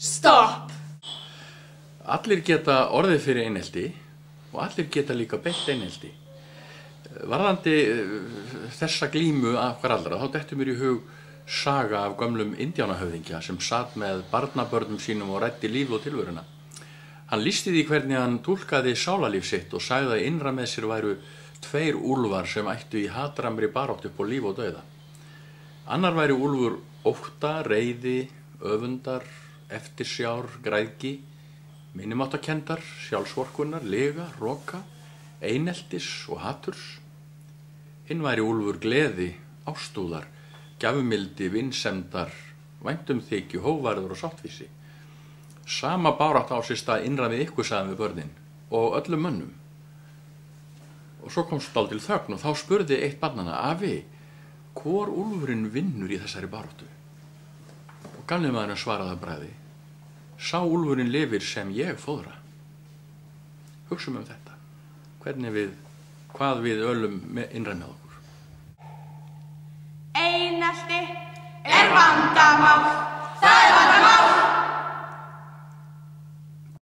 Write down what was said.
Stopp! Allir geta orðið fyrir einelti og allir geta líka beitt einelti. Varðandi þessa glímu af okkar allra, þá dettur mér í hug saga af gömlum indjánahöfðingja sem sat með barnabörnum sínum og ræddi líf og tilveruna. Hann lýsti því hvernig hann túlkaði sálarlíf sitt og sagði að innra með sér væru tveir úlfar sem ættu í hatramri baráttu upp á líf og dauða. Annar væri úlfur ótta, reiði, öfundar, eftirsjár, græðgi, minnimáttakendar, sjálfsvorkunnar, lega, roka, eineltis og haturs. Hinn væri úlfur gleði, ástúðar, gjafmildi, vinsemdar, væntumþykju, hógvarður og sáttvísi. Sama barátta á sér stað innra við ykkur, sagði við börnin, og öllum mönnum. Og svo komst dálítil þögn og þá spurði eitt barnanna: afi, hvor úlfurinn vinnur í þessari baráttu? Og gamli maðurinn svaraði að bragði: sá úlfurinn lifir sem ég fóðra. Hugsum þetta, hvað við ölum innra með okkur. Einelti er vandamál.